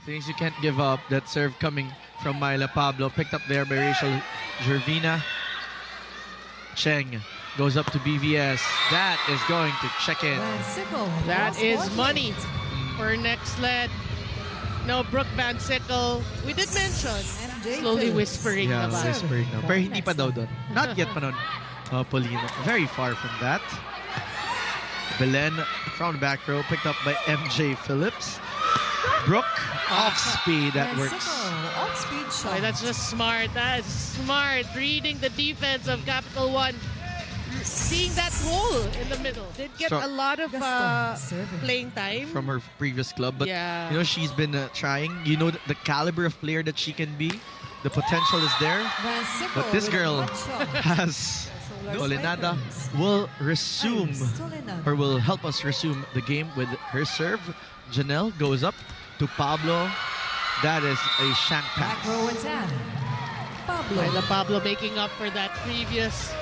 Things you can't give up. That serve coming from Myla. Pablo picked up there by Rachel Gervina. Cheng goes up to BVS. That is going to check in. Sickle. That is money for Nxled. No, Brooke Van Sickle. We did mention. Slowly whispering Yeah, naman. whispering now. Pero hindi pa daw doon. Not yet pa nun. Paulino. Very far from that. Belen from the back row, picked up by MJ Phillips. Brooke, off speed, that works. Off speed shot. Boy, that's just smart. That is smart. Reading the defense of Capital One. Seeing that hole in the middle. Did get a lot of playing time. From her previous club, but Yeah. you know, she's been trying. You know the caliber of player that she can be. The potential is there. But this girl has Olenada will resume or will help us resume the game with her serve. Janelle goes up to Pablo. That is a shank pass. Back row attack. Myla Pablo making up for that previous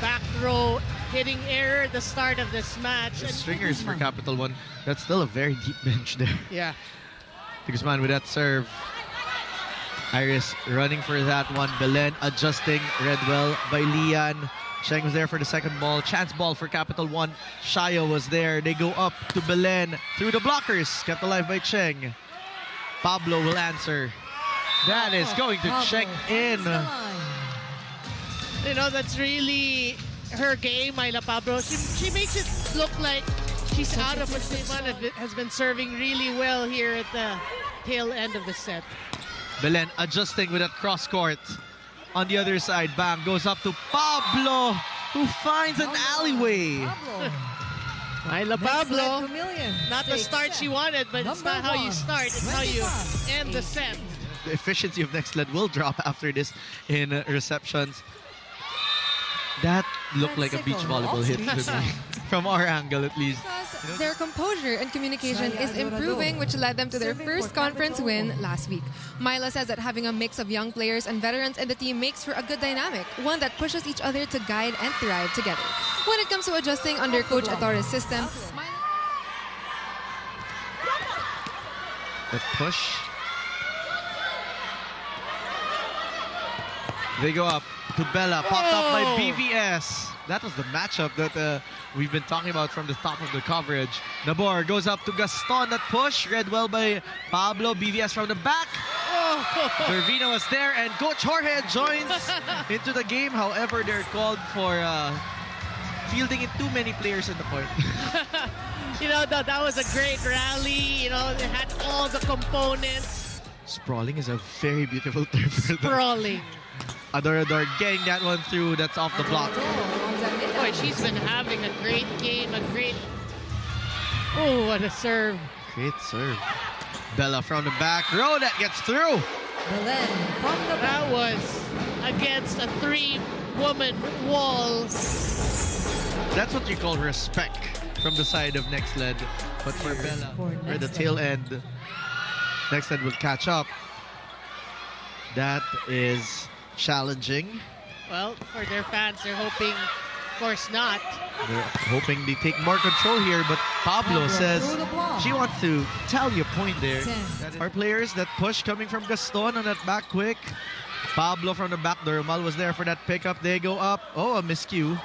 back row hitting error at the start of this match. The stringers for Capital One. That's still a very deep bench there. Yeah. Because man, with that serve, Iris running for that one. Belen adjusting, read well by Lian. Cheng was there for the second ball. Chance ball for Capital One. Shaya was there. They go up to Belen through the blockers. Kept alive by Cheng. Pablo will answer. That is going to check in. You know, that's really her game, Myla Pablo. She makes it look like she's out of position and has been serving really well here at the tail end of the set. Belen adjusting with that cross court. On the other side, bang, goes up to Pablo, who finds an alleyway. Myla Pablo, Chameleons. not the start she wanted, but it's not how you start, it's how you end the set. The efficiency of Nxled will drop after this in receptions. That looked like a beach volleyball hit to me. From our angle, at least. Because their composure and communication is improving, which led them to their first conference win last week. Myla says that having a mix of young players and veterans in the team makes for a good dynamic, one that pushes each other to guide and thrive together. When it comes to adjusting under Coach Atorre's system, The push. They go up to Bella, popped up by BVS. That was the matchup that we've been talking about from the top of the coverage. Nabor goes up to Gaston, that push, read well by Pablo. BVS from the back. Gervina was there, and Coach Jorge joins into the game. However, they're called for fielding in too many players in the court. You know, that was a great rally. You know, it had all the components. Sprawling is a very beautiful term for that. Sprawling. Adore getting that one through. That's off the block. Boy, she's been having a great game, a great... Oh, what a serve. Great serve. Bella from the back row, that gets through. Belen from the back. That was against a three-woman wall. That's what you call respect from the side of Nxled. But for Bella, for the tail end, Nxled will catch up. That is challenging. Well, for their fans, they're hoping, of course not. They're hoping they take more control here, but Pablo says she wants to tell you a point there. Our players, that push coming from Gaston on that back quick. Pablo from the back, Durmal was there for that pickup. They go up. Oh, a miscue.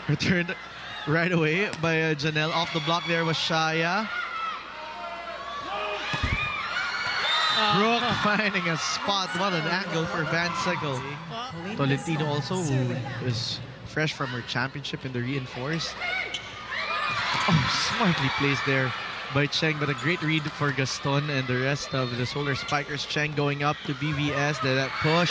Returned right away by Janelle. Off the block there was Shaya. Brooke finding a spot. What an angle for Van Sickle. Tolentino also, who is fresh from her championship in the reinforced. Oh, smartly placed there by Cheng, but a great read for Gaston and the rest of the Solar Spikers. Cheng going up to BVS. That push.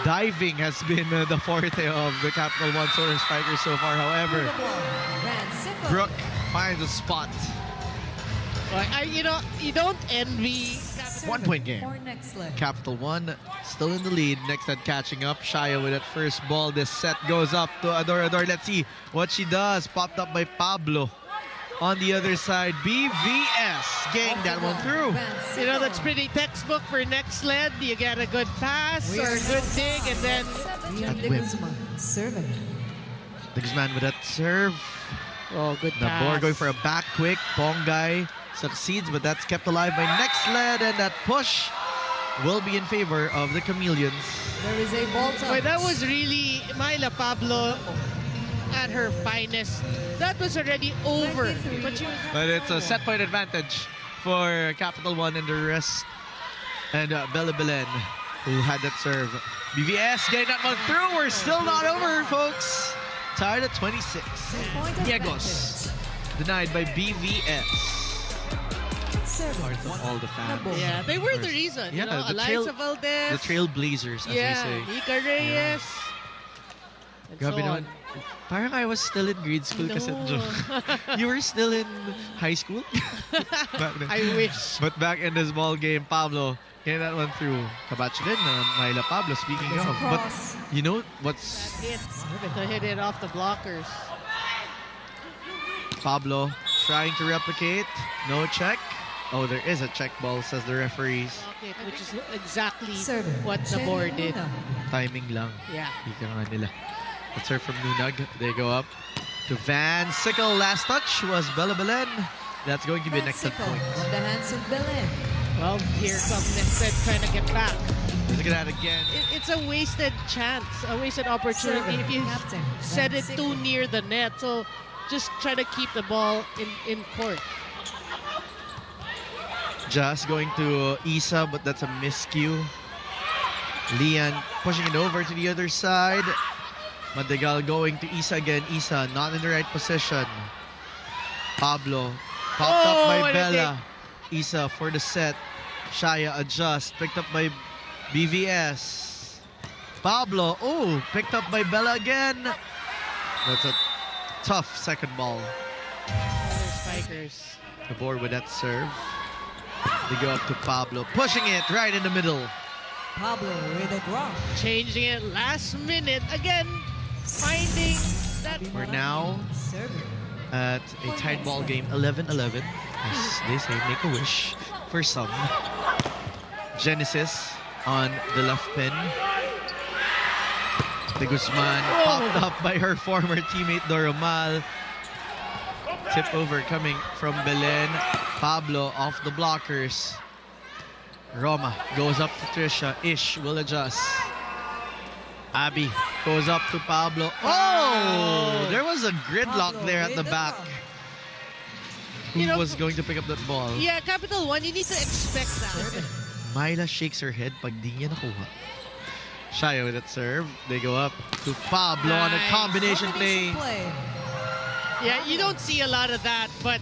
Diving has been the forte of the Capital One Solar Spikers so far. However, Brooke finds a spot. You know, you don't envy... 1 point game. Capital One still in the lead. Nxled catching up. Shaya with that first ball. This set goes up to Adore. Let's see what she does. Popped up by Pablo. On the other side, BVS getting that one through. You know, that's pretty textbook for Nxled. You get a good pass or a good dig, and then... Serving. Diggsman with that serve. Oh, good pass. Nabor going for a back quick. Bongay succeeds, but that's kept alive by Nxled, and that push will be in favor of the Chameleons. There is a ball touch. Boy, that was really Myla Pablo at her finest. That was already over. 23. But it's a set point advantage for Capital One and the rest. And Bella Belen, who had that serve. BVS getting that one through. We're still not over, folks. Tied at 26. Point Diegos denied by BVS. Serving. All the fans. Yeah, they were the reason. Yeah, you know, the Eliza Valdez. The Trailblazers, as yeah, we say. Nika Reyes. And Grabe so on. naman. Parang I was still in grade school kasi. No. You were still in high school? Back then. I wish. But back in this ball game, Pablo getting that one through. Kabatch din, Myla Pablo, speaking There's a of. But cross. you know what's Hit. To hit it off the blockers. Pablo trying to replicate? No check. Oh, there is a check ball, says the referees. Okay, which is exactly Serving. what the board did. Timing lang. Yeah. Ika nga nila. That's her from Nunag. They go up to Van Sickle. Last touch was Bella Belen. That's going to be an excellent Sickle point. on the hands of Belen. Well, here comes Nxled trying to get back. Look at that again. It's a wasted chance, a wasted opportunity Serving. if you Captain. set Van it Sickle. too near the net. So just try to keep the ball in court. Just going to Isa, but that's a miscue. Lian pushing it over to the other side. Madrigal going to Isa again. Isa not in the right position. Pablo popped up by what a Bella. Isa for the set. Shaya adjust. Picked up by BVS. Pablo. Oh, picked up by Bella again. That's a tough second ball. Solar Spikers. The board with that serve. They go up to Pablo. Pushing it right in the middle. Pablo with a drop. Changing it last minute. Again, finding that. We're now Serving. at a tied ball game, 11-11. As they say, make a wish for some. Genesis on the left pin. De Guzman popped up by her former teammate Doromal. Tip over coming from Belen. Pablo off the blockers. Roma goes up to Trisha. Ish will adjust. Abby goes up to Pablo. Oh! There was a gridlock Pablo there at with the the back. block. Who You know, was going to pick up that ball? Yeah, Capital One, you need to expect that. Myla shakes her head pag di niya nakuha. Shaya with that serve. They go up to Pablo on a Nice. combination play. Play. Yeah, you don't see a lot of that, but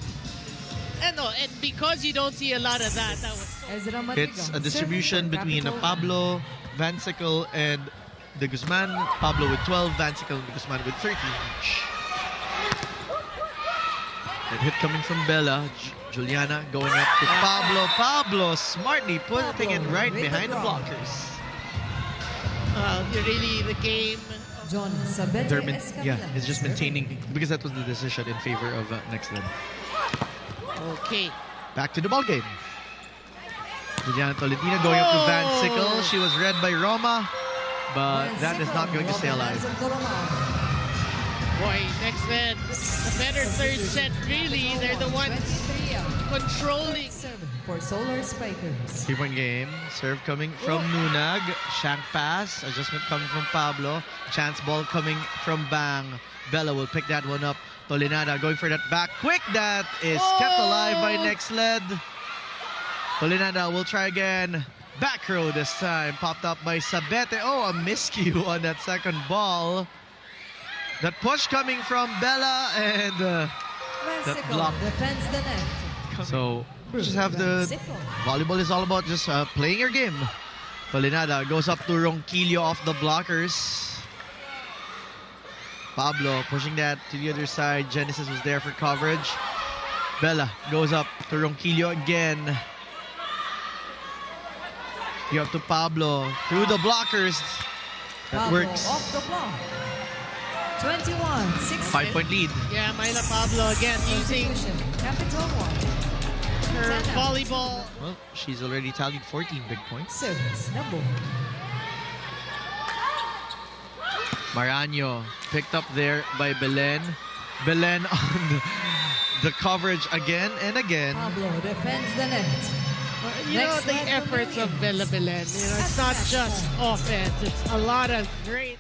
and because you don't see a lot of that, that was Ezra Madrigal. It's a distribution Serving for between Capital Pablo, Van Sickle, and De Guzman. Pablo with 12, Van Sickle and De Guzman with 13 each. That hit coming from Bella. Juliana going up to Pablo. Pablo smartly putting it right with the behind the draw. blockers. really the game. John Sabete They're Escamilla. it's just maintaining, because that was the decision in favor of Nxled. Okay. Back to the ball game. Juliana Tolentino going up to Van Sickle. She was read by Roma, but Van that is Sickle not going to on stay the alive. hands of Doromal. Boy, Nxled, a better third set. Really, they're the ones 23 out. controlling. Serving for Solar Spikers. 3-point game. Serve coming from Nunag. Shank pass. Adjustment coming from Pablo. Chance ball coming from Bang. Bella will pick that one up. Tolinada going for that back. Quick. That is kept alive by Nxled. Tolinada will try again. Back row this time. Popped up by Sabete. Oh, a miscue on that second ball. That push coming from Bella and Van that Sickle block. defends the net. so Brooke, just have Van the Sickle. volleyball is all about just playing your game. Tolinada goes up to Ronquillo off the blockers. Pablo pushing that to the other side. Genesis was there for coverage. Bella goes up to Ronquillo again. You have to Pablo through the blockers. That Pablo works. off the block. 21, 6. 5-point lead. Yeah, Myla Pablo again using Capital 1. her volleyball. Well, she's already tallied 14 big points. Service number. Marano picked up there by Belen. Belen on the coverage again and again. Pablo defends the net. You know, the Nxled efforts of Chameleons. Bela Belen, it's not just offense. It's a lot of great